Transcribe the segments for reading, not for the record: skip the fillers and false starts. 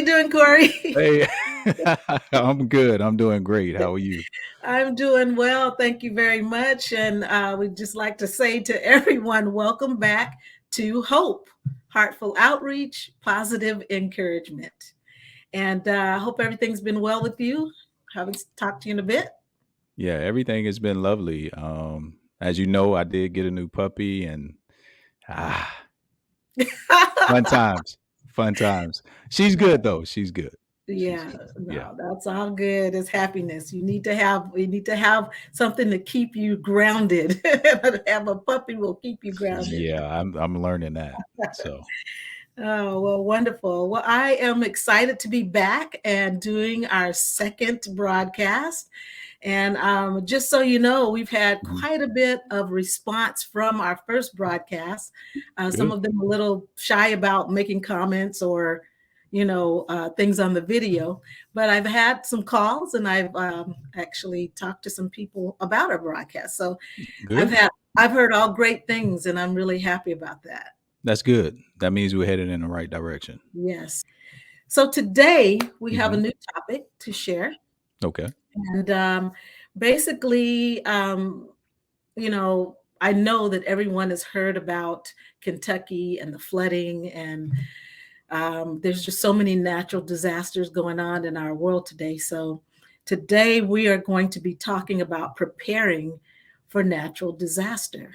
doing, Corey? Hey, I'm good. I'm doing great. How are you? I'm doing well. Thank you very much. And we'd just like to say to everyone, welcome back to Hope, Heartful Outreach, Positive Encouragement. And I hope everything's been well with you. Haven't talked to you in a bit. Yeah, everything has been lovely. As you know, I did get a new puppy, and ah, fun times, fun times. She's good though. She's good. She's Yeah, good. Yeah, no, that's all good. It's happiness. You need to have something to keep you grounded. Have a puppy will keep you grounded. yeah. I'm learning that. So Oh, well, wonderful. Well, I am excited to be back and doing our second broadcast. And just so you know, we've had mhm, quite a bit of response from our first broadcast. Some good. of them a little shy about making comments or, things on the video. But I've had some calls and I've actually talked to some people about our broadcast. So I've Good. had I've heard all great things, and I'm really happy about that. That's good. That means we're headed in the right direction. Yes. So today we have a Hmm. new topic to share. Okay. And basically, I know that everyone has heard about Kentucky and the flooding, and there's just so many natural disasters going on in our world today. So today we are going to be talking about preparing for natural disaster.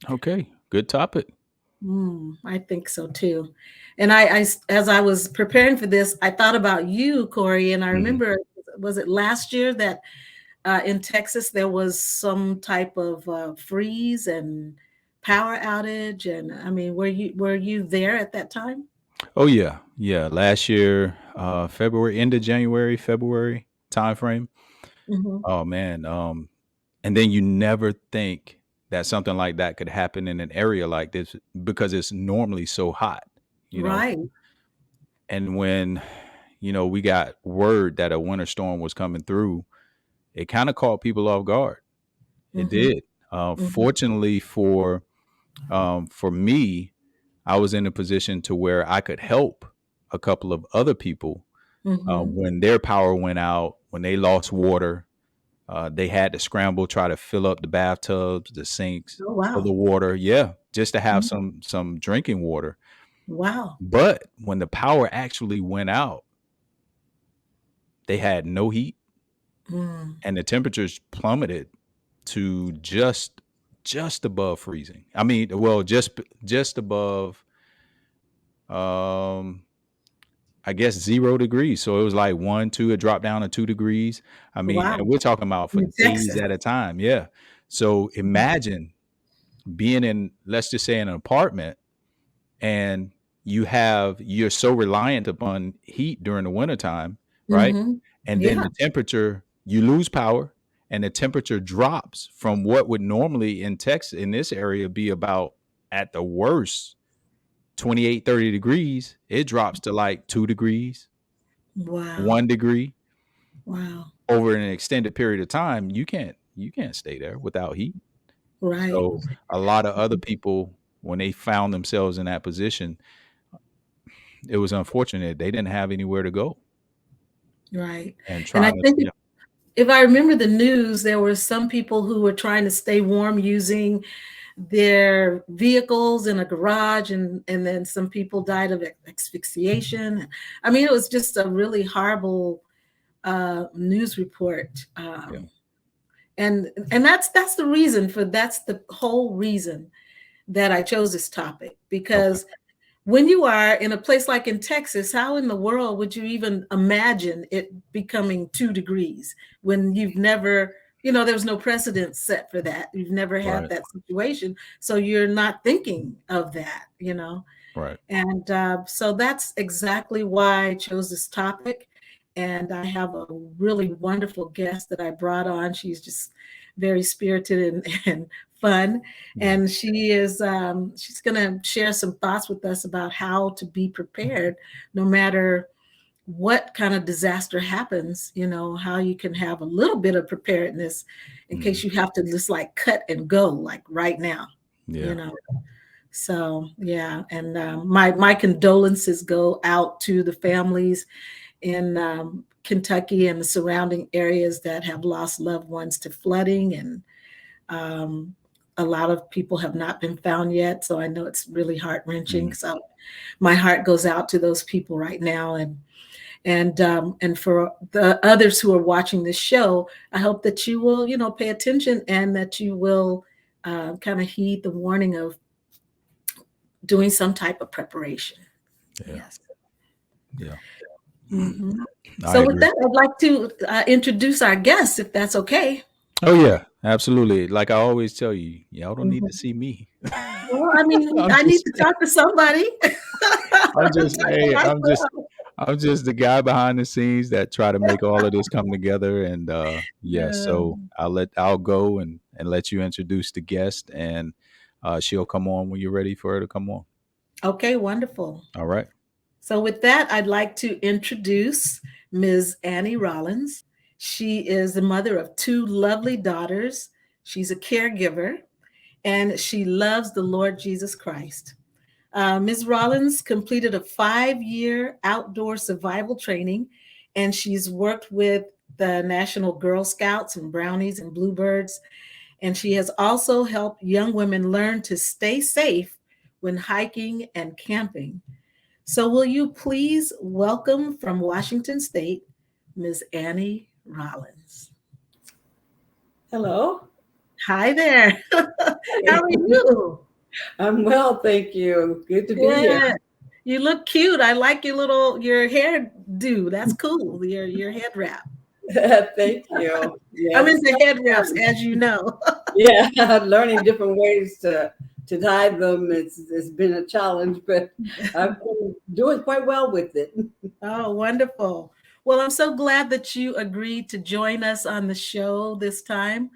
Okay. Good topic. I think so too. And as I was preparing for this, I thought about you, Corey, and I Hmm. remember, was it last year that in Texas there was some type of freeze and power outage? And I mean, were you there at that time? Oh yeah, yeah. Last year, February, end of January, February timeframe. Hmm. Oh man. And then you never think that something like that could happen in an area like this because it's normally so hot, you know. Right. And when, we got word that a winter storm was coming through, it kind of caught people off guard. It Hmm. did. Hmm. Fortunately for me, I was in a position to where I could help a couple of other people Hmm. when their power went out, when they lost water. They had to scramble, try to fill up the bathtubs, the sinks Oh, for wow. the water. Yeah, just to have Mhm. some drinking water. Wow. But when the power actually went out, they had no heat, Mm. and the temperatures plummeted to just above freezing. I mean, well, just above um I guess 0 degrees. So it was like 1, 2, it dropped down to 2 degrees. I mean, Wow. and we're talking about for In days Texas. at a time. Yeah. So imagine being in, let's just say, an apartment, and you're so reliant upon heat during the wintertime, right? Hmm. And then Yeah. the temperature, you lose power, and the temperature drops from what would normally in Texas, in this area, be about, at the worst, 28, 30 degrees. It drops to like 2 degrees, Wow. 1 degree Wow. over an extended period of time. You can't stay there without heat. Right. So a lot of other people, when they found themselves in that position, it was unfortunate they didn't have anywhere to go Right. and And I trying to, think yeah. if I remember the news, there were some people who were trying to stay warm using their vehicles in a garage, and then some people died of asphyxiation. I mean, it was just a really horrible news report. Yeah. And that's the whole reason that I chose this topic, Okay. because when you are in a place like in Texas, how in the world would you even imagine it becoming 2 degrees when you've never, there was no precedent set for that. You've never had Right. that situation. So you're not thinking of that. Right. And so that's exactly why I chose this topic. And I have a really wonderful guest that I brought on. She's just very spirited and fun. Mhm. And she's going to share some thoughts with us about how to be prepared no matter what kind of disaster happens, how you can have a little bit of preparedness in Mhm. case you have to just like cut and go, like right now, you Yeah. know. So yeah, and my condolences go out to the families in Kentucky and the surrounding areas that have lost loved ones to flooding, and um, a lot of people have not been found yet. So I know it's really heart wrenching. Mm. So my heart goes out to those people right now, and for the others who are watching this show, I hope that you will, pay attention, and that you will kind of heed the warning of doing some type of preparation. Yeah. Yes. Yeah. Mhm. I So with agree. that, I'd like to introduce our guests, if that's okay. Oh yeah, absolutely. Like I always tell you, y'all don't need to Mhm. see me. Well, I mean, I'm I need just to talk to somebody. I'm just Talk to hey, myself. I'm just the guy behind the scenes that try to make all of this come together. And yeah, Yeah. so I'll go and let you introduce the guest, and she'll come on when you're ready for her to come on. Okay, wonderful. All right. So, with that, I'd like to introduce Ms. Annie Rollins. She is the mother of two lovely daughters. She's a caregiver, and she loves the Lord Jesus Christ. Ms. Rollins completed a 5-year outdoor survival training, and she's worked with the National Girl Scouts and Brownies and Bluebirds. And she has also helped young women learn to stay safe when hiking and camping. So, will you please welcome from Washington State, Ms. Annie Rollins? Hello. Hi there. How are you? I'm well, thank you. Good to be here. Good. You look cute. I like your hair do. That's cool. Your head wrap. Thank you. I'm Yes. into head wraps, as you know. Yeah, learning different ways to tie them. It's been a challenge, but I've been doing quite well with it. Oh, wonderful. Well, I'm so glad that you agreed to join us on the show this time.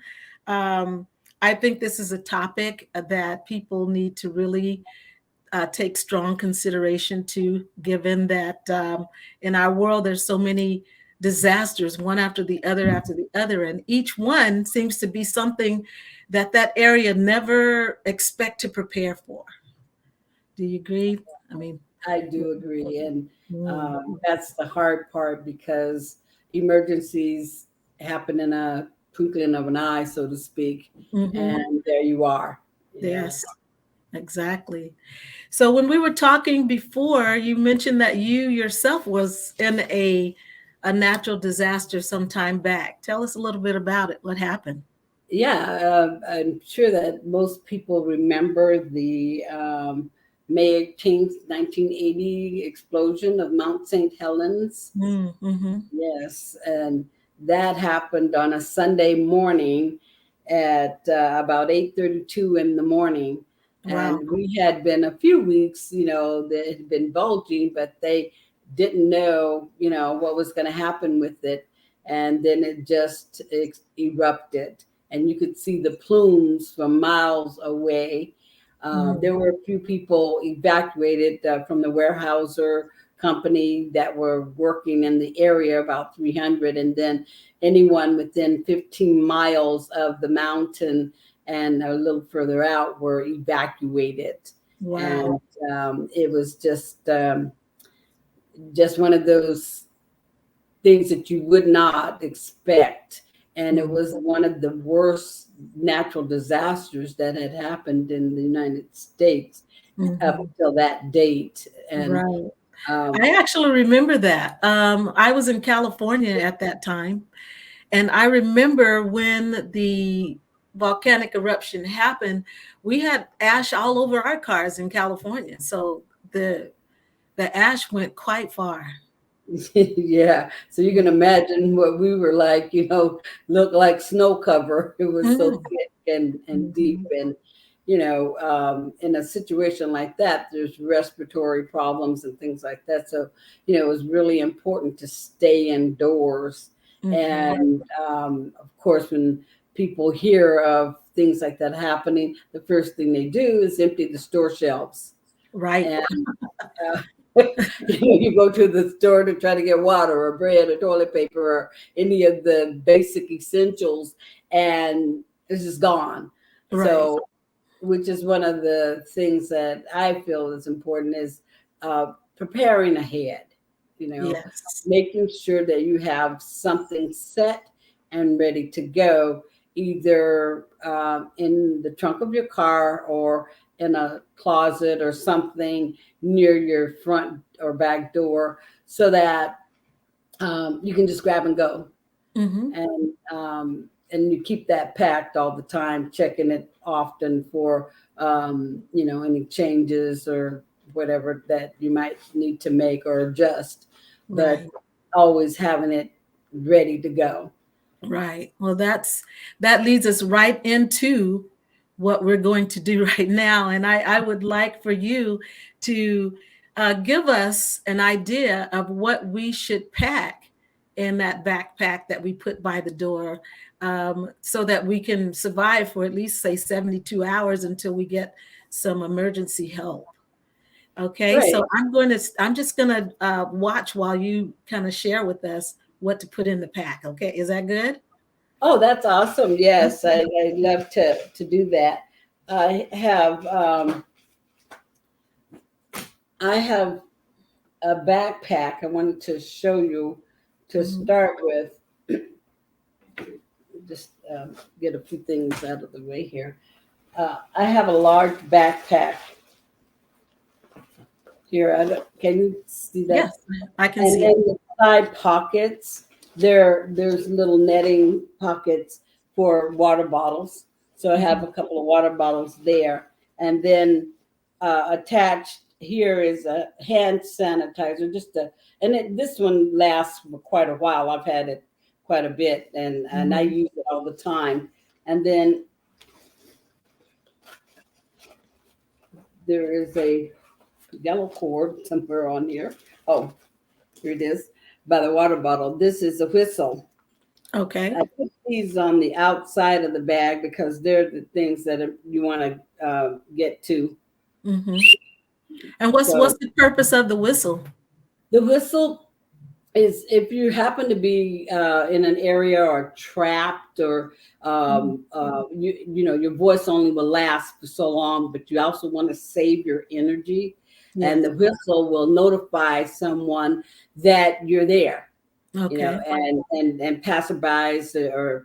Um, I think this is a topic that people need to really take strong consideration to, given that in our world there's so many disasters, one after the other, and each one seems to be something that area never expect to prepare for. Do you agree? I mean, I do agree, and mm, that's the hard part because emergencies happen in a twinkling of an eye, so to speak, mhm, and there you are. yes, Yes. exactly. So when we were talking before, you mentioned that you yourself was in a natural disaster some time back. Tell us a little bit about it. What happened? Yeah, I'm sure that most people remember the May 18th, 1980 explosion of Mount St. Helens. Mm-hmm. Yes, and that happened on a Sunday morning at about 8:32 in the morning. Wow. And we had been a few weeks, that had been bulging, but they didn't know, what was going to happen with it. And then it just erupted, and you could see the plumes from miles away. Mm. There were a few people evacuated from the Weyerhaeuser company that were working in the area, about 300, and then anyone within 15 miles of the mountain and a little further out were evacuated. Wow. And it was just one of those things that you would not expect. And it Mm. was one of the worst natural disasters that had happened in the United States up Mhm. until that date. And Right. um, I actually remember that. I was in California at that time, and I remember when the volcanic eruption happened, we had ash all over our cars in California. So the ash went quite far. yeah, so you can imagine what we were like, looked like snow cover. It was so Mm. thick and deep. Mhm. And, in a situation like that, there's respiratory problems and things like that. So, it was really important to stay indoors. Mhm. And of course, when people hear of things like that happening, the first thing they do is empty the store shelves. Right. And uh, you go to the store to try to get water or bread or toilet paper or any of the basic essentials, and it's just gone. Right. So which is one of the things that I feel is important, is preparing ahead. Yes. Making sure that you have something set and ready to go, either in the trunk of your car or in a closet or something near your front or back door, so that you can just grab and go. Mm-hmm. And you keep that packed all the time, checking it often for any changes or whatever that you might need to make or adjust, but Right. always having it ready to go. Right. Well, that leads us right into what we're going to do right now. And I would like for you to give us an idea of what we should pack in that backpack that we put by the door, so that we can survive for at least, say, 72 hours until we get some emergency help. Okay, Right. so I'm just gonna watch while you kind of share with us what to put in the pack. Okay, is that good? Oh, that's awesome. Yes, I love to do that. I have a backpack I wanted to show you to Mhm. start with. Just get a few things out of the way here. I have a large backpack here. Can you see that? Yes, I can And see it. in the side pockets, there's little netting pockets for water bottles. So I have a couple of water bottles there. And then attached here is a hand sanitizer, this one lasts for quite a while. I've had it quite a bit, and I Mhm. use it all the time. And then there is a yellow cord somewhere on here. Oh, here it is, by the water bottle. This is a whistle. Okay. I put these on the outside of the bag because they're the things that you want to get to. Hmm. And what's So the purpose of the whistle? the whistle is if you happen to be in an area or trapped, or Mhm. your voice only will last for so long, but you also want to save your energy, and Yes. the whistle will notify someone that you're there. Okay. And passerbys,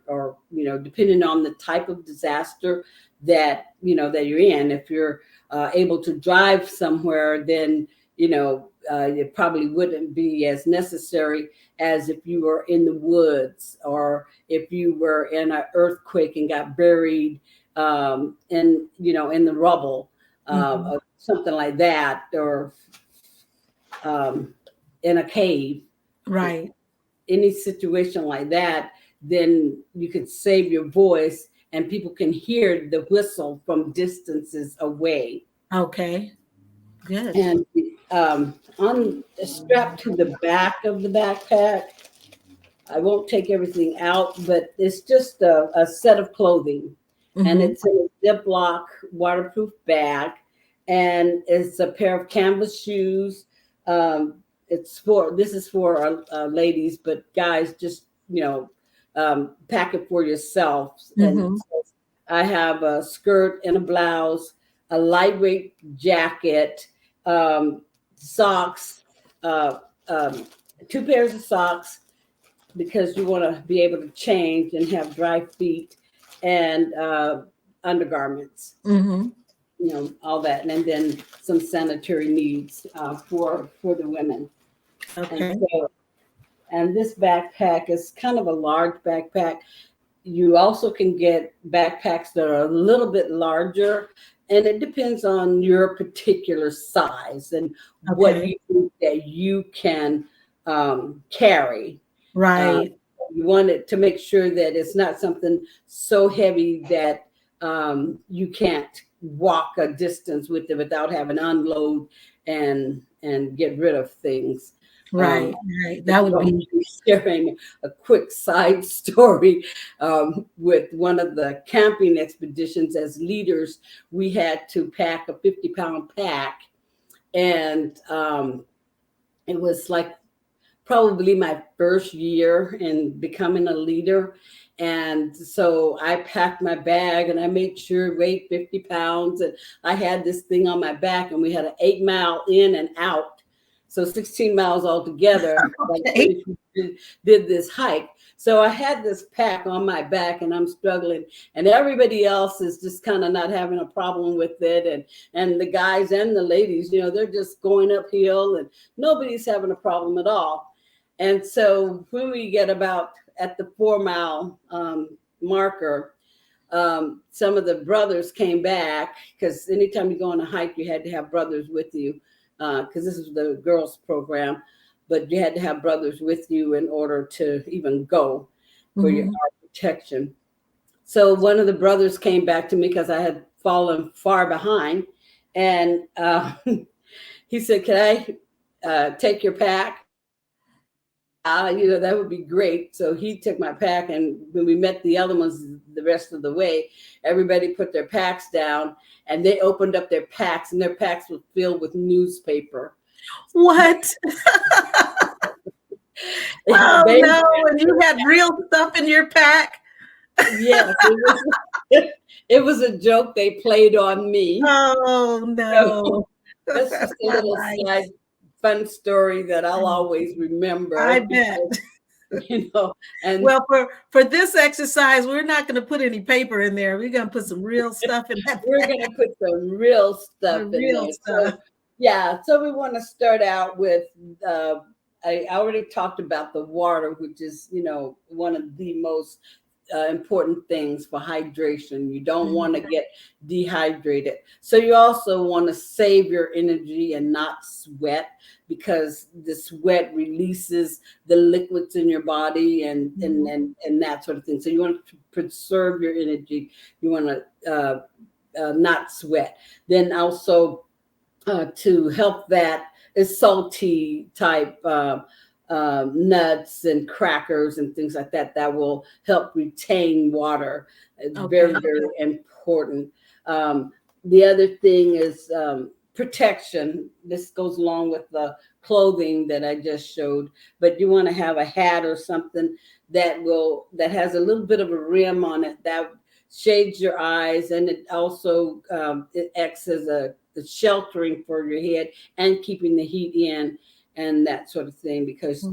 or depending on the type of disaster that you're in. If you're able to drive somewhere, then it probably wouldn't be as necessary as if you were in the woods, or if you were in an earthquake and got buried in the rubble, Hmm. or something like that, or in a cave. Right. Any situation like that, then you could save your voice and people can hear the whistle from distances away. Okay. Good. And on strapped to the back of the backpack, I won't take everything out, but it's just a set of clothing, and Hmm. it's in a Ziploc waterproof bag, and it's a pair of canvas shoes. This is for ladies, but guys, just pack it for yourself. And Hmm. so I have a skirt and a blouse, a lightweight jacket, socks, uh, um, two pairs of socks, because you want to be able to change and have dry feet, and undergarments, Hmm. all that, and then some sanitary needs for the women. And Okay. so, and this backpack is kind of a large backpack. You also can get backpacks that are a little bit larger, and it depends on your particular size and what Okay. you think that you can carry. Uh, Right. you want it to make sure that it's not something so heavy that you can't walk a distance with it without having to unload and get rid of things. Right. Um, Right. That would so be. sharing a quick side story with one of the camping expeditions. As leaders, we had to pack a 50-pound pack, and it was like probably my first year in becoming a leader. And so I packed my bag and I made sure it weighed 50 pounds. And I had this thing on my back, and we had an 8-mile in and out. So 16 miles altogether. Okay. Did this hike. So I had this pack on my back and I'm struggling, and everybody else is just kind of not having a problem with it. And the guys and the ladies, they're just going uphill and nobody's having a problem at all. And so when we get about at the 4-mile marker, some of the brothers came back, because anytime you go on a hike, you had to have brothers with you, because this is the girls program, but you had to have brothers with you in order to even go for your protection. So one of the brothers came back to me because I had fallen far behind, and he said, "Can I take your pack?" That would be great. So he took my pack, and when we met the other ones the rest of the way, everybody put their packs down, and they opened up their packs, and their packs were filled with newspaper. What? Oh, no. And you had real stuff in your pack? Yes. It was a joke they played on me. Oh, no. So that's just a little side fun story that I'll always remember. I bet. And well, for this exercise, we're not going to put any paper in there. We're going to put some real stuff in that. We're going to put some real stuff in there. Stuff. So we want to start out with, I already talked about the water, which is, one of the most important things for hydration. You don't want to get dehydrated. So you also want to save your energy and not sweat, because the sweat releases the liquids in your body and that sort of thing. So you want to preserve your energy. You want to not sweat. Then also to help that is salty type nuts and crackers and things like that will help retain water. It's very, very important. The other thing is protection. This goes along with the clothing that I just showed, but you want to have a hat or something that has a little bit of a rim on it that shades your eyes, and it also it acts as a sheltering for your head and keeping the heat in and that sort of thing, because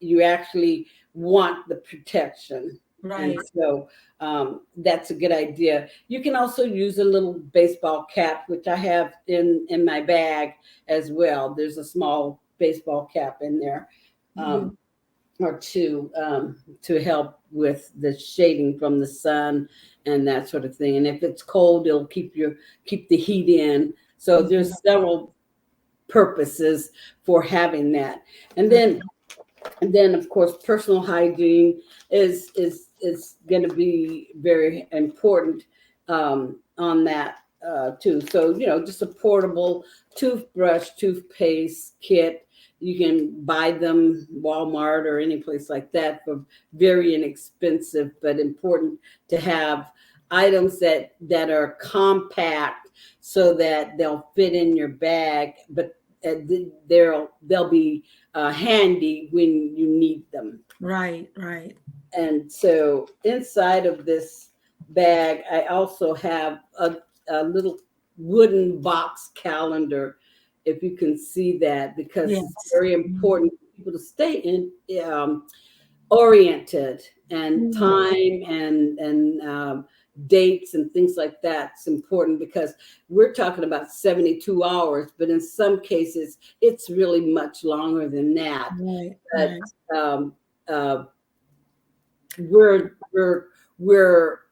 you actually want the protection. Right. And so that's a good idea. You can also use a little baseball cap, which I have in my bag as well. There's a small baseball cap in there, or two, to help with the shading from the sun and that sort of thing. And if it's cold, it'll keep the heat in. So there's several purposes for having that. And then of course personal hygiene is going to be very important on that too. So just a portable toothbrush, toothpaste kit. You can buy them Walmart or any place like that for very inexpensive, but important to have items that are compact so that they'll fit in your bag, but they'll be handy when you need them. Right. And so inside of this bag, I also have a little wooden box calendar, if you can see that, because it's very important for people to stay oriented, and time and dates and things like that's important, because we're talking about 72 hours, but in some cases it's really much longer than that. But we're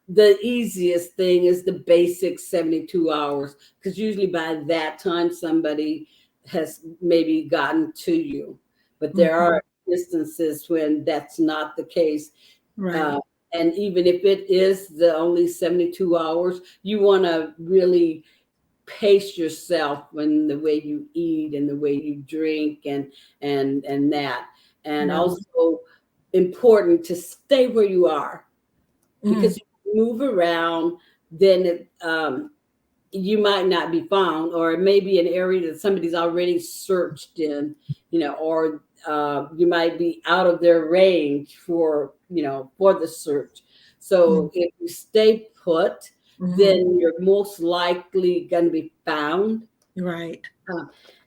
the easiest thing is the basic 72 hours, because usually by that time somebody has maybe gotten to you, but there are instances when that's not the case. And even if it is the only 72 hours, you want to really pace yourself in the way you eat and the way you drink and that. And also important to stay where you are, because if you move around, then you might not be found, or it may be an area that somebody's already searched in, or you might be out of their range for the search. So if you stay put, then you're most likely going to be found. Right.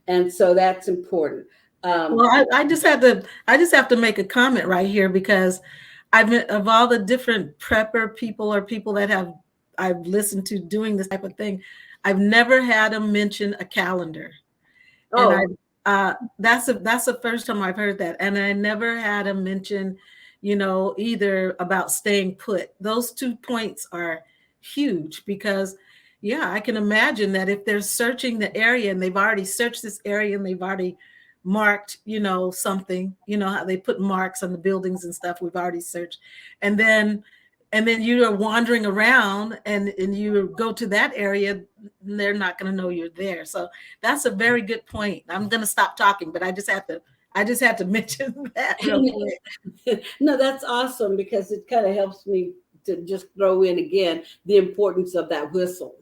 And so that's important. Well, I just have to make a comment right here, because of all the different prepper people or people that I've listened to doing this type of thing, I've never had them mention a calendar. And that's the first time I've heard that. And I never had them mention, either about staying put. Those 2 points are huge, because I can imagine that if they're searching the area and they've already searched this area and they've already marked, something, how they put marks on the buildings and stuff we've already searched. And then you are wandering around and you go to that area, they're not going to know you're there. So that's a very good point. I'm going to stop talking, but I just had to mention that real quick. No, that's awesome, because it kind of helps me to just throw in again the importance of that whistle.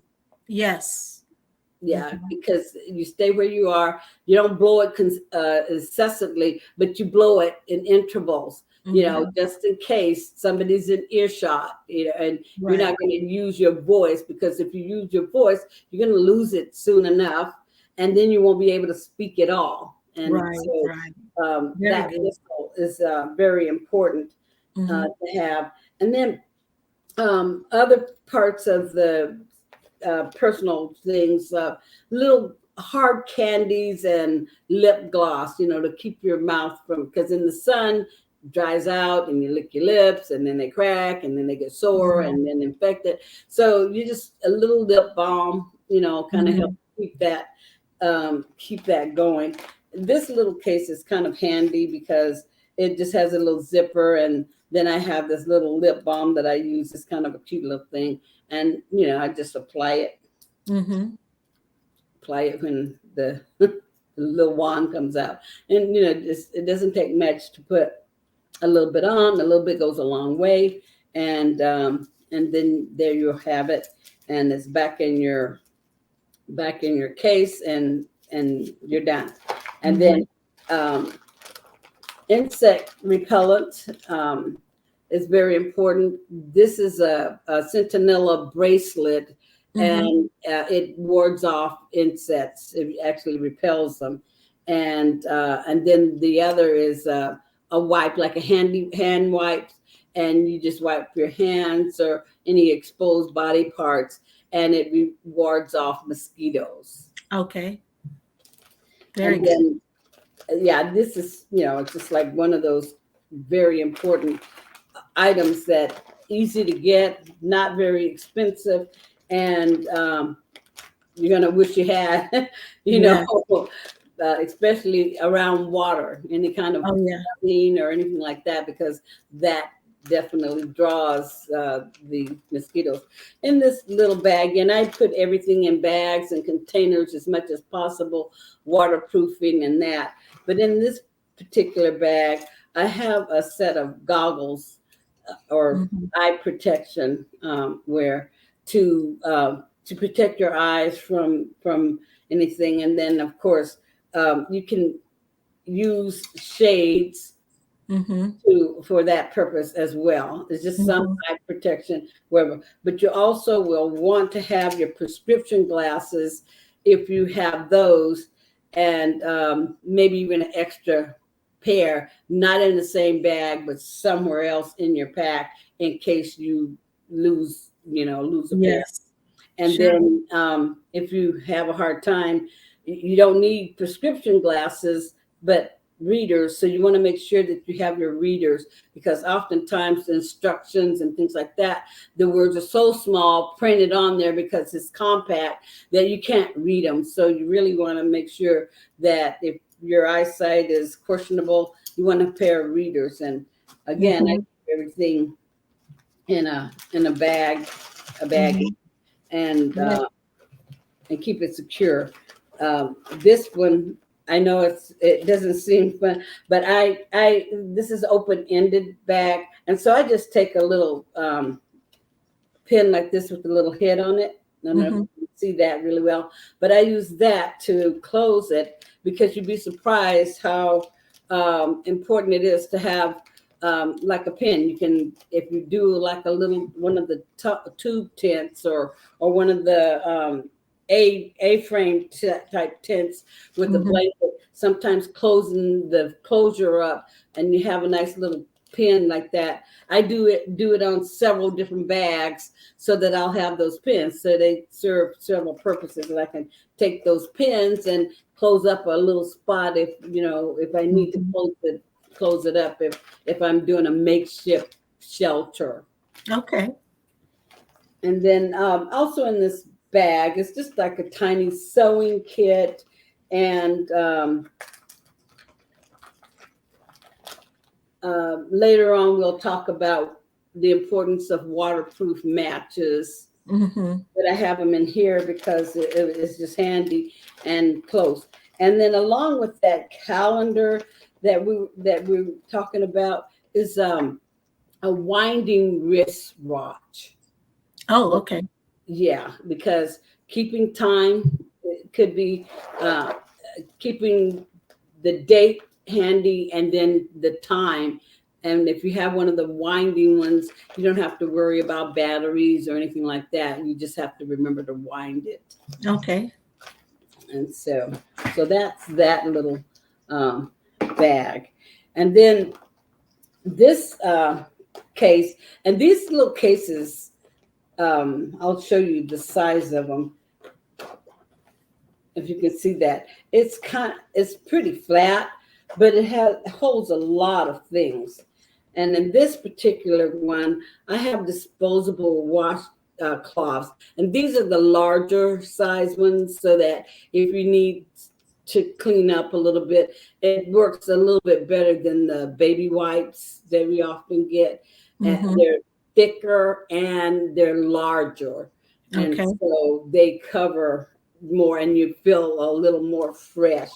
Yes. Yeah, because you stay where you are. You don't blow it incessantly, but you blow it in intervals, just in case somebody's in earshot, and you're not going to use your voice, because if you use your voice, you're going to lose it soon enough, and then you won't be able to speak at all. And that whistle is very important to have. And then other parts of the personal things, little hard candies and lip gloss, to keep your mouth from, because in the sun dries out and you lick your lips and then they crack and then they get sore and then infected. So you just a little lip balm, kind of help keep that going. This little case is kind of handy because it just has a little zipper, and then I have this little lip balm that I use. It's kind of a cute little thing. And, I just apply it. Apply it when the little wand comes out. And, it doesn't take much to put a little bit on. A little bit goes a long way. And then there you have it. And it's back in your case, and you're done. And then insect repellent is very important. This is a Sentinella bracelet, and it wards off insects. It actually repels them. And then the other is a wipe, like a hand wipe, and you just wipe your hands or any exposed body parts, and it wards off mosquitoes. Okay. Very good. This is, it's just like one of those very important items that easy to get, not very expensive, and you're gonna wish you had, especially around water, any kind of clean or anything like that, because that definitely draws the mosquitoes. In this little bag, and I put everything in bags and containers as much as possible, waterproofing and that. But in this particular bag, I have a set of goggles or eye protection, where to protect your eyes from anything. And then, of course, you can use shades for that purpose as well. It's just some eye protection, wherever. But you also will want to have your prescription glasses if you have those, and maybe even an extra pair, not in the same bag, but somewhere else in your pack in case you lose a pair. And then if you have a hard time, you don't need prescription glasses, but readers. So you want to make sure that you have your readers, because oftentimes the instructions and things like that, the words are so small printed on there because it's compact that you can't read them. So you really want to make sure that if your eyesight is questionable, you want a pair of readers. And again, I keep everything in a bag, and keep it secure. This one, I know it doesn't seem fun, but this is open-ended bag, and so I just take a little pin like this with a little head on it. I don't know if you can see that really well, but I use that to close it, because you'd be surprised how important it is to have like a pen. You can, if you do like a little one of the tube tents or one of the A-frame type tents with the blanket, sometimes closing the closure up, and you have a nice little pin like that. I do it on several different bags so that I'll have those pins. So they serve several purposes. And I can take those pins and close up a little spot if I need to close it up if I'm doing a makeshift shelter. Okay. And then also in this bag, it's just like a tiny sewing kit, and later on we'll talk about the importance of waterproof matches. But I have them in here because it's just handy and close. And then along with that calendar that we're talking about is a winding wristwatch. Oh, okay. Yeah, because keeping time, it could be keeping the date handy and then the time. And if you have one of the winding ones, you don't have to worry about batteries or anything like that. You just have to remember to wind it. Okay. And so that's that little bag. And then this case, and these little cases, I'll show you the size of them. If you can see that, it's pretty flat, but it holds a lot of things. And in this particular one, I have disposable wash cloths, and these are the larger size ones, so that if you need to clean up a little bit, it works a little bit better than the baby wipes that we often get. And they're thicker and they're larger, and so they cover more, and you feel a little more fresh.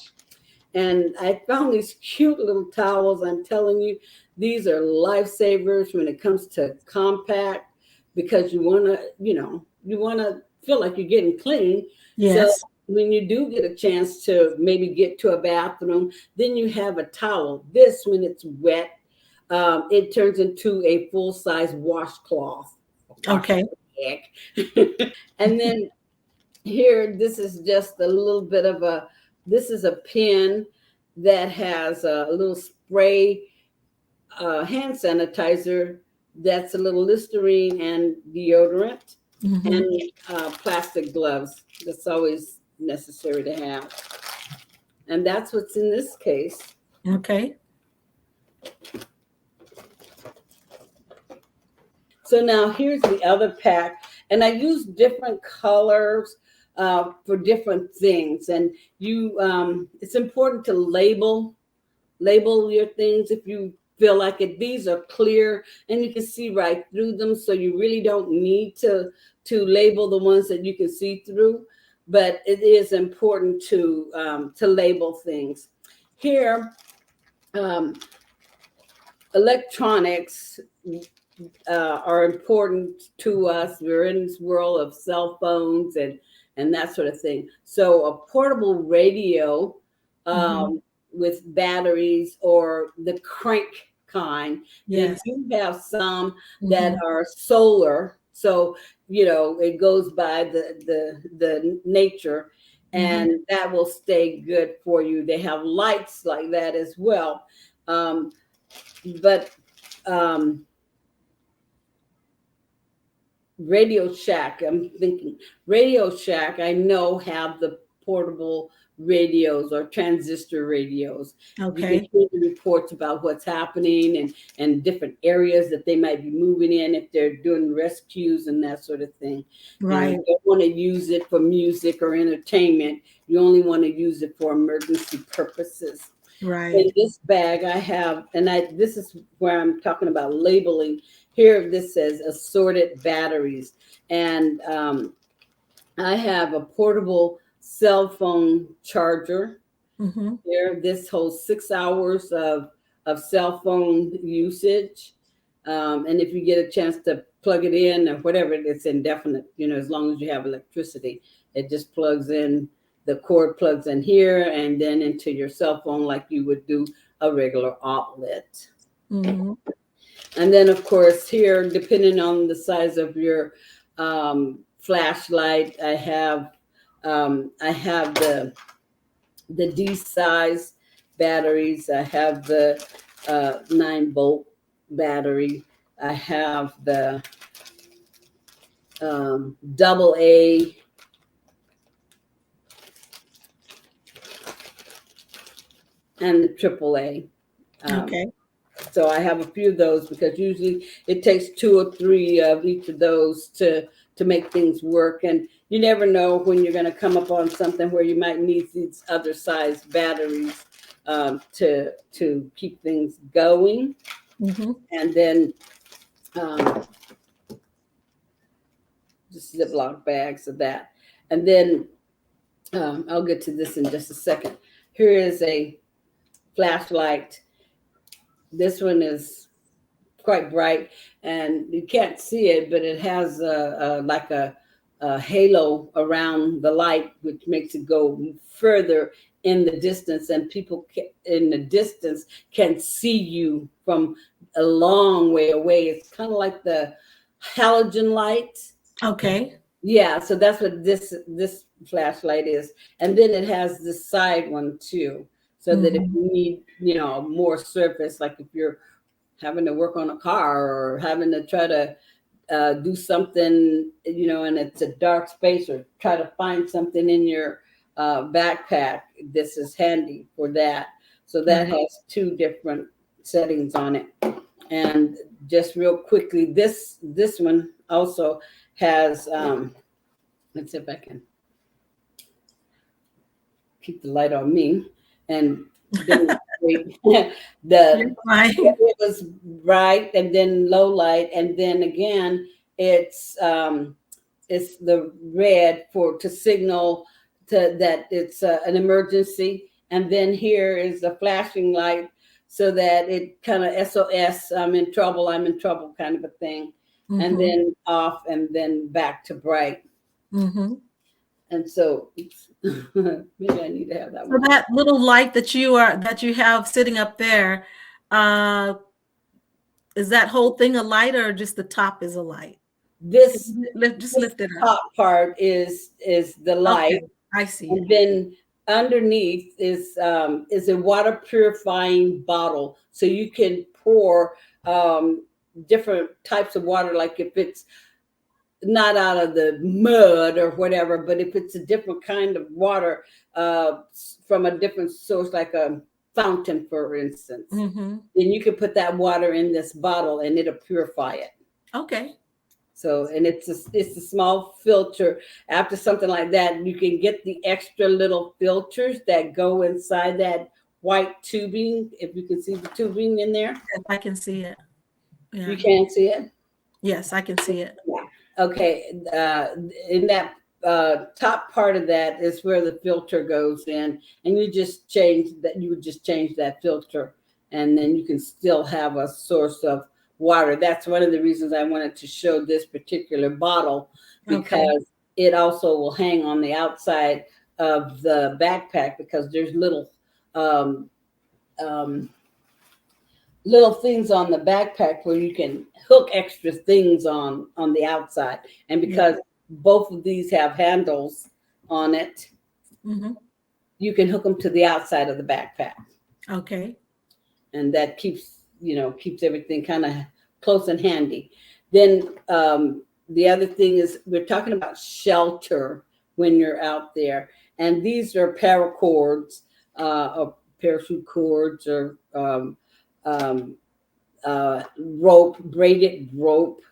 And I found these cute little towels. I'm telling you, these are lifesavers when it comes to compact, because you want to feel like you're getting clean. Yes. So when you do get a chance to maybe get to a bathroom, then you have a towel. This, when it's wet, it turns into a full-size washcloth. Okay. And then here, this is just a little bit of this is a pen that has a little spray hand sanitizer that's a little Listerine and deodorant, and plastic gloves. That's always necessary to have. And that's what's in this case. Okay. So now here's the other pack, and I use different colors for different things. And it's important to label your things if you feel like it. These are clear and you can see right through them, so you really don't need to label the ones that you can see through. But it is important to label things. Here, electronics are important to us. We're in this world of cell phones and that sort of thing. So a portable radio with batteries, or the crank kind. Yes. They do have some that are solar. So, it goes by the nature, and that will stay good for you. They have lights like that as well. But Radio Shack, I'm thinking Radio Shack, I know, have the portable radios or transistor radios. Okay. You can hear the reports about what's happening and different areas that they might be moving in if they're doing rescues and that sort of thing. Right. You don't want to use it for music or entertainment. You only want to use it for emergency purposes. Right. In this bag I have, and this is where I'm talking about labeling. Here, this says assorted batteries. And I have a portable cell phone charger. Here, this holds 6 hours of cell phone usage. And if you get a chance to plug it in or whatever, it's indefinite, as long as you have electricity. It just plugs in, the cord plugs in here and then into your cell phone like you would do a regular outlet. Mm-hmm. And then, of course, here, depending on the size of your flashlight, I have the D size batteries. I have the 9-volt battery. I have the double A. And the triple A. Okay. So I have a few of those because usually it takes 2 or 3 of each of those to make things work. And you never know when you're going to come up on something where you might need these other size batteries to keep things going. Mm-hmm. And then just Ziploc bags of that. And then I'll get to this in just a second. Here is a flashlight. This one is quite bright, and you can't see it, but it has like a halo around the light, which makes it go further in the distance, and people in the distance can see you from a long way away. It's kind of like the halogen light. Okay. Yeah, so that's what this flashlight is. And then it has this side one too, so that if you need, more surface, like if you're having to work on a car or having to try to do something, and it's a dark space, or try to find something in your backpack, this is handy for that. So that has 2 different settings on it. And just real quickly, this one also has, let's see if I can keep the light on me. And then it was bright, and then low light, and then again it's the red to signal that it's an emergency, and then here is the flashing light so that it kind of SOS, I'm in trouble kind of a thing. And then off, and then back to bright. And so maybe I need to have that one. So that little light that you have sitting up there, is that whole thing a light, or just the top is a light? This lift it up. Top part is the light. Okay, I see. And then underneath is a water purifying bottle, so you can pour different types of water, like if it's not out of the mud or whatever, but if it's a different kind of water from a different source, like a fountain, for instance, then you can put that water in this bottle and it'll purify it. Okay. So, and it's a small filter. After something like that, you can get the extra little filters that go inside that white tubing. If you can see the tubing in there. Yes, I can see it. Yeah. You can see it? Yes, I can see it. Yeah. Okay. In that top part of that is where the filter goes in, and you just change that. You would just change that filter, and then you can still have a source of water. That's one of the reasons I wanted to show this particular bottle, because it also will hang on the outside of the backpack, because there's little little things on the backpack where you can hook extra things on the outside. And because both of these have handles on it, you can hook them to the outside of the backpack. Okay. And that keeps everything kind of close and handy. Then the other thing is, we're talking about shelter when you're out there. And these are paracords, or parachute cords, or rope, braided rope,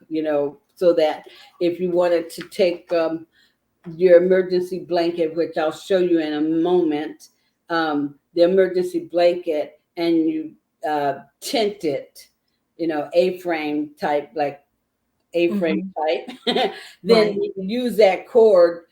so that if you wanted to take your emergency blanket, which I'll show you in a moment, the emergency blanket, and you tint it, A-frame type, like A-frame type, then you can use that cord,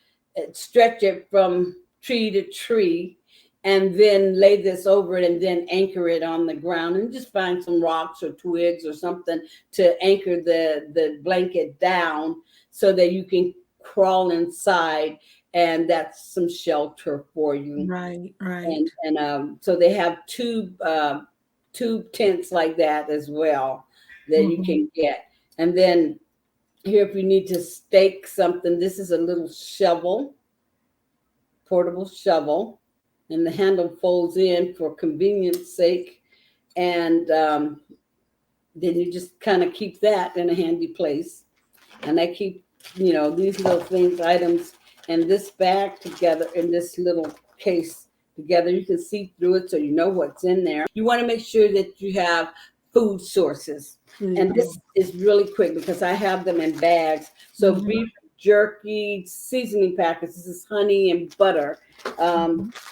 stretch it from tree to tree, and then lay this over it, and then anchor it on the ground, and just find some rocks or twigs or something to anchor the blanket down, so that you can crawl inside, and that's some shelter for you. Right. And so they have two tube tents like that as well that you can get. And then here, if you need to stake something, this is a little shovel, portable shovel, and the handle folds in for convenience sake. And then you just kind of keep that in a handy place. And I keep, you know, these little things, items, and this bag together in this little case together. You can see through it so you know what's in there. You want to make sure that you have food sources. And this is really quick because I have them in bags. So beef jerky, seasoning packets. This is honey and butter.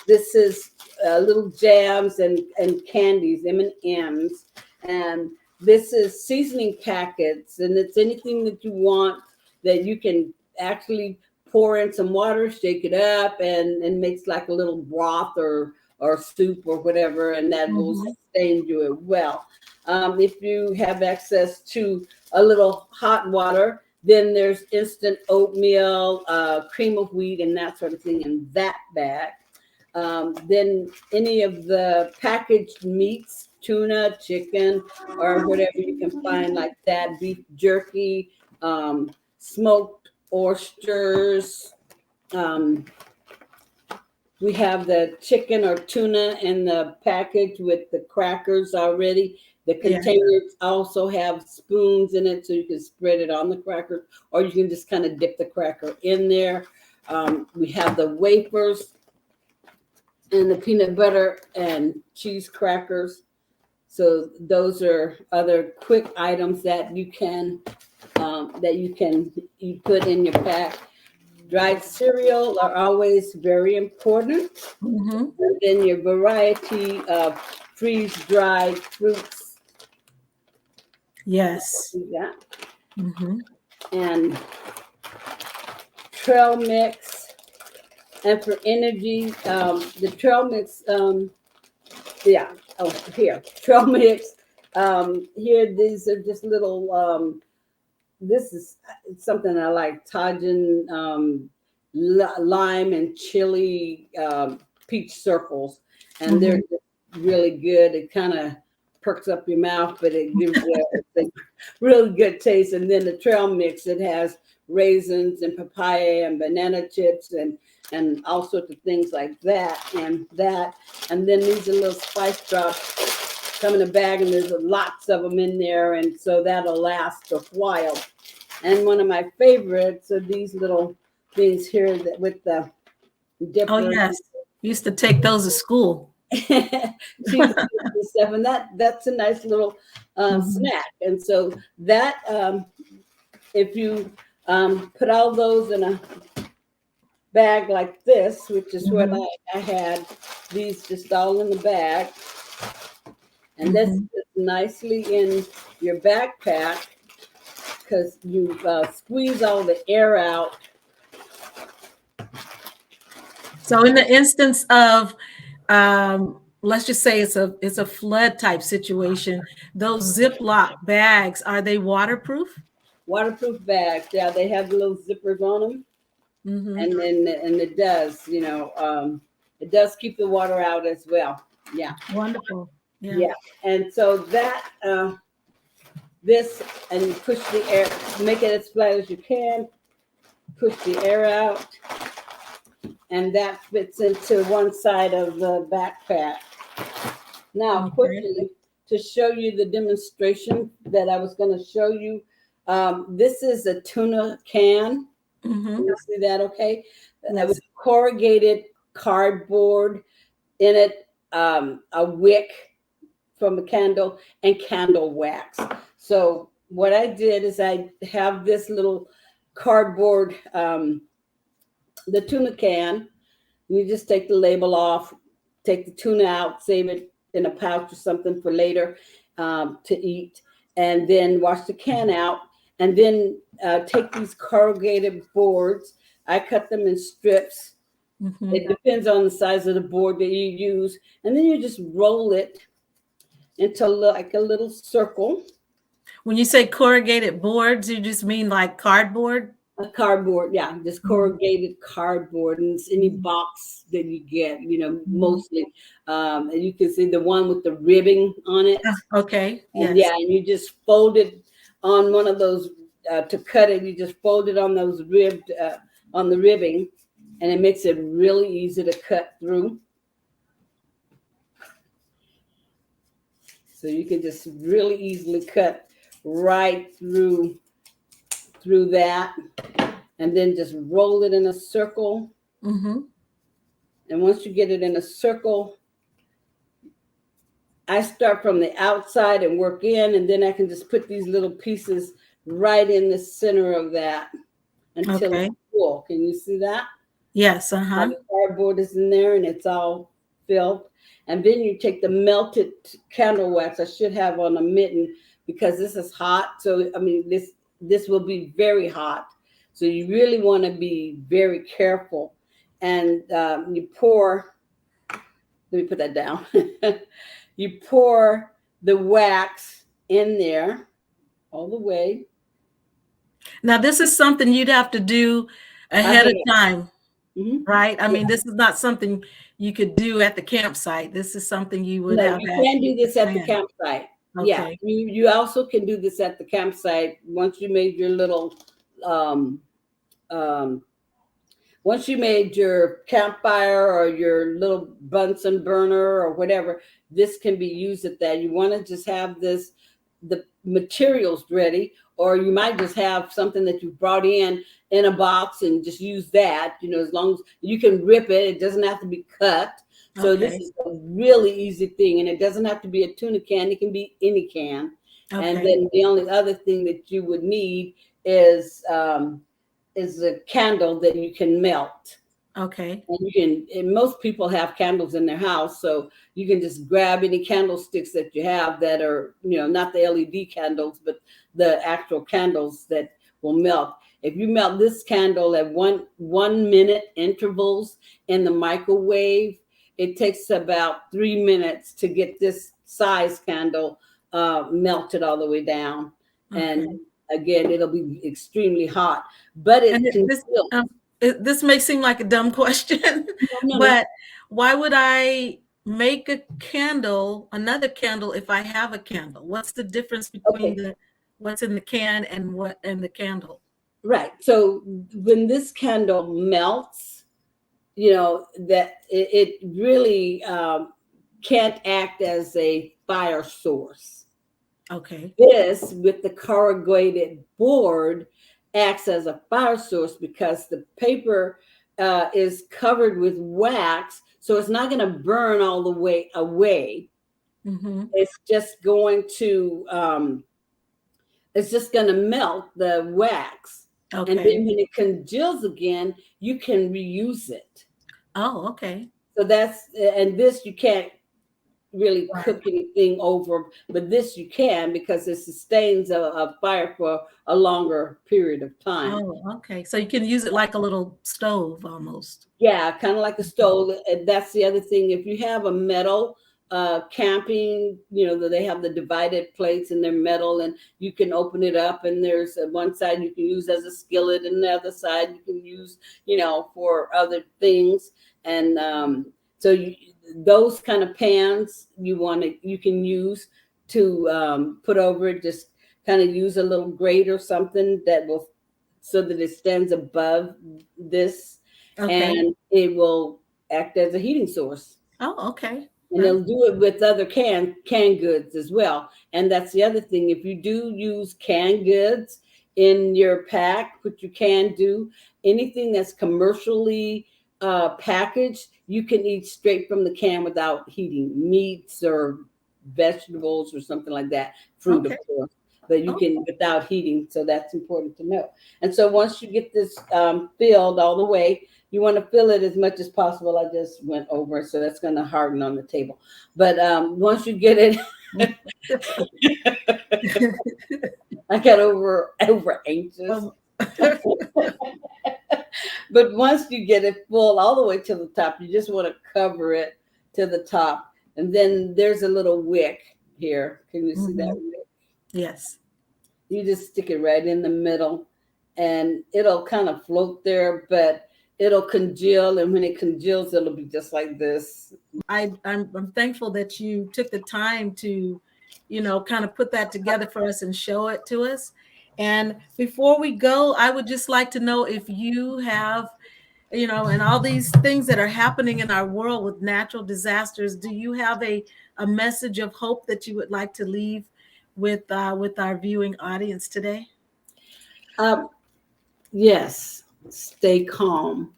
This is little jams and candies, M&Ms. And this is seasoning packets. And it's anything that you want that you can actually pour in some water, shake it up, and makes like a little broth or soup or whatever, and that will sustain you it well. If you have access to a little hot water, then there's instant oatmeal, cream of wheat, and that sort of thing in that bag. Then any of the packaged meats, tuna, chicken, or whatever you can find like that, beef jerky, smoked oysters. We have the chicken or tuna in the package with the crackers already. The containers also have spoons in it, so you can spread it on the crackers, or you can just kind of dip the cracker in there. We have the wafers and the peanut butter and cheese crackers. So those are other quick items that you put in your pack. Dried cereal are always very important. And then your variety of freeze-dried fruits. Yes. Yeah. And trail mix. And for energy, the trail mix, trail mix. Here, these are just little, this is something I like, Tajin, lime and chili peach circles. And they're just really good. It kind of perks up your mouth, but it gives you a really good taste. And then the trail mix, it has raisins and papaya and banana chips and all sorts of things like that. And then these are little spice drops come in a bag, and there's lots of them in there, and so that'll last a while. And one of my favorites are these little things here that with the dipper. Oh yes, used to take those to school. And stuff, and that's a nice little snack. And so that if you put all those in a bag like this, which is what I had, these just all in the bag, and this is nicely in your backpack because you squeeze all the air out. So in the instance of let's just say it's a flood type situation, those Ziploc bags, are they waterproof? Waterproof bags, yeah, they have the little zippers on them. And it does, it does keep the water out as well. Yeah. Wonderful. Yeah. And so that this, and you push the air, make it as flat as you can, push the air out, and that fits into one side of the backpack. Now, quickly, to show you the demonstration that I was going to show you, this is a tuna can. You see that, okay? That was corrugated cardboard in it, a wick from a candle, and candle wax. So what I did is I have this little cardboard, the tuna can. You just take the label off, take the tuna out, save it in a pouch or something for later to eat, and then wash the can out. And then take these corrugated boards. I cut them in strips. It depends on the size of the board that you use. And then you just roll it into like a little circle. When you say corrugated boards, you just mean like cardboard? A cardboard, yeah, just corrugated cardboard, and it's any Mhm. box that you get, Mhm. mostly. And you can see the one with the ribbing on it. Okay. And Yes. yeah, and you just fold it on one of those to cut it. You just fold it on those on the ribbing, and it makes it really easy to cut through. So you can just really easily cut right through that, and then just roll it in a circle. Mm-hmm. And once you get it in a circle, I start from the outside and work in, and then I can just put these little pieces right in the center of that until Okay. it's full. Can you see that? Yes. How Uh-huh. the cardboard is in there and it's all filled. And then you take the melted candle wax. I should have on a mitten because this is hot. So I mean, this will be very hot. So you really want to be very careful. And you pour. Let me put that down. You pour the wax in there all the way. Now, this is something you'd have to do ahead of time, Mhm. right? I Yeah. mean, this is not something you could do at the campsite. This is something you would No, have you had can do this at the planned. campsite. Yeah, Okay. you also can do this at the campsite once you made your little um, um, once you made your campfire or your little Bunsen burner or whatever. This can be used at that. You want to just have the materials ready, or you might just have something that you brought in a box and just use that. As long as you can rip it, it doesn't have to be cut. So this Okay. is a really easy thing, and it doesn't have to be a tuna can. It can be any can. And Okay. then the only other thing that you would need is a candle that you can melt. Okay. And most people have candles in their house, so you can just grab any candlesticks that you have that are, not the LED candles, but the actual candles that will melt. If you melt this candle at 1 minute intervals in the microwave, it takes about 3 minutes to get this size candle melted all the way down. Okay. And again, it'll be extremely hot, but And it can still. this may seem like a dumb question, No. but why would I make a candle, another candle, if I have a candle? What's the difference between Okay. what's in the can and the candle? Right. So when this candle melts, that it really can't act as a fire source. Okay. This, with the corrugated board, acts as a fire source because the paper is covered with wax, so it's not going to burn all the way away. Mm-hmm. It's just going to melt the wax. Okay. And then when it congeals again, you can reuse it. Oh, okay. So and this you can't really cook anything over, but this you can because it sustains a fire for a longer period of time. Oh, okay. So you can use it like a little stove almost. Yeah, kind of like a stove. And that's the other thing. If you have a metal camping, they have the divided plates and they're metal, and you can open it up, and there's one side you can use as a skillet, and the other side you can use, for other things. And those kind of pans you can use to put over it. Just kind of use a little grate or something so that it stands above this. Okay. And it will act as a heating source. Oh, okay. And they'll do it with other canned goods as well. And that's the other thing. If you do use canned goods in your pack, which you can do, anything that's commercially packaged, you can eat straight from the can without heating. Meats or vegetables or something like that. Fruit, Okay. of course. But you can without heating. So that's important to know. And so once you get this filled all the way, you want to fill it as much as possible. I just went over, so that's going to harden on the table. But once you get it, I got over anxious. But once you get it full all the way to the top, you just want to cover it to the top. And then there's a little wick here. Can you see that wick? Yes. You just stick it right in the middle, and it'll kind of float there, but it'll congeal, and when it congeals, it'll be just like this. I'm thankful that you took the time to, kind of put that together for us and show it to us. And before we go, I would just like to know if you have, and all these things that are happening in our world with natural disasters, do you have a message of hope that you would like to leave with our viewing audience today? Yes, stay calm.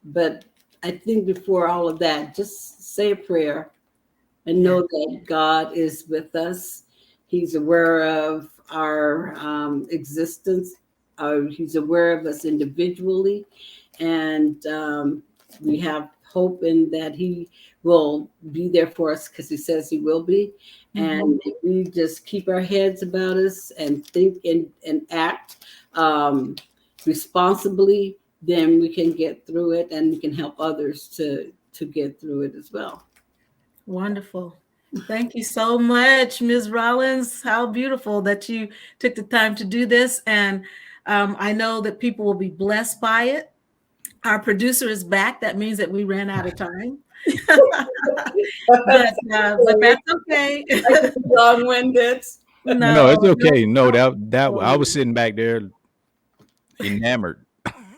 But I think before all of that, just say a prayer and know that God is with us. He's aware of our existence. He's aware of us individually. And we have hope in that he will be there for us because he says he will be. And if we just keep our heads about us and think and act responsibly, then we can get through it, and we can help others to get through it as well. Wonderful. Thank you so much, Ms. Rollins. How beautiful that you took the time to do this. And I know that people will be blessed by it. Our producer is back. That means that we ran out of time. but that's okay. Long-winded. No, it's okay. No, that I was sitting back there enamored.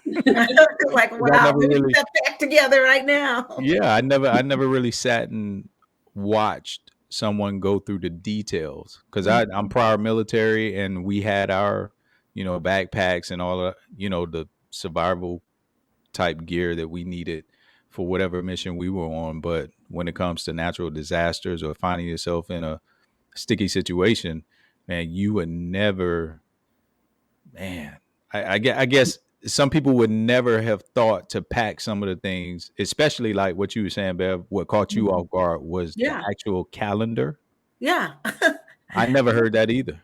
Like, wow, we need that back together right now. Yeah, I never really sat and watched someone go through the details, because I'm prior military, and we had our backpacks and all the survival type gear that we needed for whatever mission we were on. But when it comes to natural disasters or finding yourself in a sticky situation, man, you would never, man, I guess some people would never have thought to pack some of the things, especially like what you were saying, Bev. What caught you off guard was the actual calendar. Yeah. I never heard that either.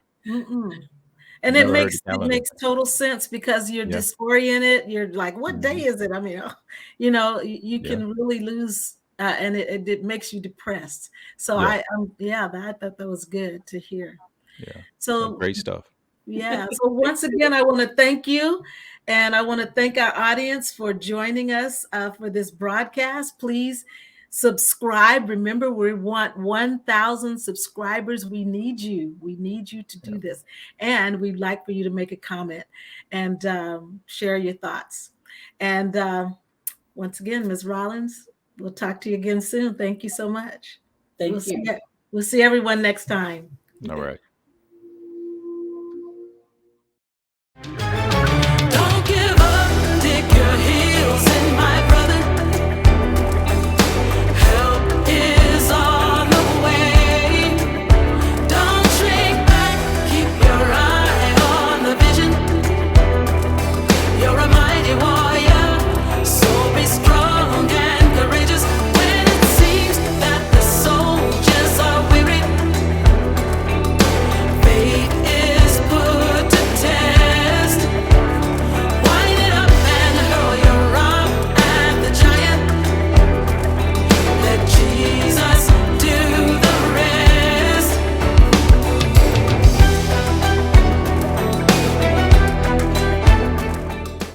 And it makes total sense, because you're disoriented. You're like, what day is it? I mean, you can really lose, and it makes you depressed. So I thought that was good to hear. Yeah. So great stuff. Yeah. So once again, I want to thank you. And I want to thank our audience for joining us for this broadcast. Please subscribe. Remember, we want 1,000 subscribers. We need you. We need you to do this. And we'd like for you to make a comment and share your thoughts. And once again, Ms. Rollins, we'll talk to you again soon. Thank you so much. Thank you. We'll see everyone next time. All right.